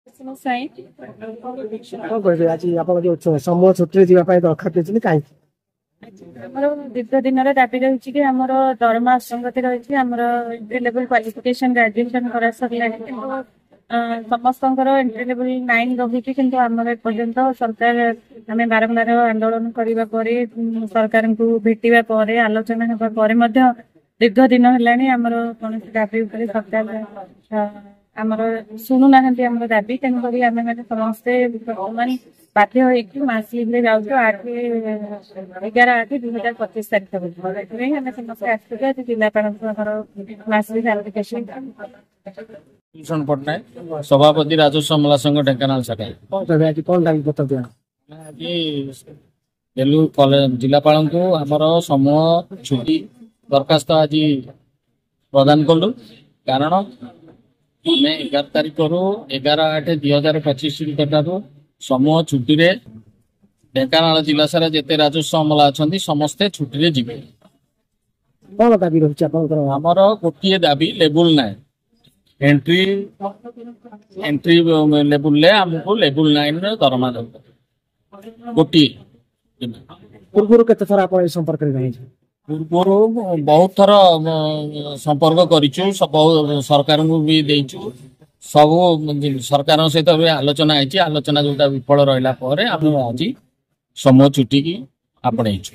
ସାଇଁ କଣ କହିବେ ଆଜି ଆପଣ ଯୋଉ ସମୂହ ଛୁଟିରେ ଯିବା ପାଇଁ ଦରଖାସ୍ତ ଦେଇଛନ୍ତି କାହିଁକି? ଆମର ଦୀର୍ଘ ଦିନର ଦାବି ରହିଛି କି ଆମର ଦରମା ଅସଙ୍ଗତି ରହିଛି। ଆମର ଏଣ୍ଟ୍ରି ଲେଭେଲ କ୍ୱାଲିଫିକେସନ ଗ୍ରାଜୁଏସନ କରା ସରିଲାଣି, କିନ୍ତୁ ସମସ୍ତଙ୍କର ଏଣ୍ଟ୍ରି ଲେଭେଲ 9 ରହିଛି, କିନ୍ତୁ ଆମର ଏପର୍ଯ୍ୟନ୍ତ ସରକାର ଆମେ ବାରମ୍ବାର ଆନ୍ଦୋଳନ କରିବା ପରେ ସରକାରଙ୍କୁ ଭେଟିବା ପରେ ଆଲୋଚନା ହେବା ପରେ ମଧ୍ୟ ଦୀର୍ଘ ଦିନ ହେଲାଣି ଆମର କୌଣସି ଦାବି ଉପରେ ସରକାର ଆମର ଶୁଣୁନାହାନ୍ତି ଆମର ଦାବି। ତେଣୁକରି ଆମେ ମାନେ ସମସ୍ତେ ବର୍ତ୍ତମାନ ବାଧ୍ୟ ହେଇକି ମାସ ଲିଭରେ ଯାଉଛୁ 11/8/2025 ତାରିଖ ପର୍ଯ୍ୟନ୍ତ। ସେଥିପାଇଁ ଆମେ ସମସ୍ତେ ଆସିଛୁ ଆଜି ଜିଲ୍ଲାପାଳଙ୍କୁ ଆମର ମାସ ଲିଭ ଆପ୍ଲିକେସନ। ଭୂଷଣ ପଟ୍ଟନାୟକ, ସଭାପତି ରାଜସ୍ୱ ଅମଲା ସଂଘ ଢେଙ୍କାନାଳ ଶାଖା। କଣ କହିବେ ଆଜି କଣ ଦାବି ପତ୍ର ଦିଆ? ଆଜି ଦେଲୁ ଜିଲ୍ଲାପାଳଙ୍କୁ ଆମର ସମୂହ ଛୁଟି ଦରଖାସ୍ତ ଆଜି ପ୍ରଦାନ କଲୁ। କାରଣ ଆମେ 11 ତାରିଖରୁ 11/8/2025 ଠାରୁ ସମୂହ ଛୁଟିରେ ଢେଙ୍କାନାଳ ଜିଲ୍ଲା ସାରା ଯେତେ ରାଜସ୍ୱ ଅମଲା ଅଛନ୍ତି ସମସ୍ତେ ଛୁଟିରେ ଯିବେ। କଣ ଦାବି ରହୁଛି ଆପଣଙ୍କର? ଆମର ଗୋଟିଏ ଦାବି ଲେବୁଲ ନାହିଁ, ଏଣ୍ଟ୍ରି ଲେବୁଲରେ ଆମକୁ ଲେବୁଲ 9ର ଦରମା ଦରକାର ଗୋଟିଏ। ପୂର୍ବରୁ କେତେ ଥର ଆପଣ ଏ ସମ୍ପର୍କରେ ଜଣାଇଛନ୍ତି? ପୂର୍ବରୁ ବହୁତ ଥର ସମ୍ପର୍କ କରିଛୁ, ସରକାରଙ୍କୁ ବି ଦେଇଛୁ। ସବୁ ସରକାରଙ୍କ ସହିତ ବି ଆଲୋଚନା ହେଇଛି। ଆଲୋଚନା ଯୋଉଟା ବିଫଳ ରହିଲା ପରେ ଆମେ ଆଜି ସମୂହ ଛୁଟିକି ଆପଣେଇଛୁ।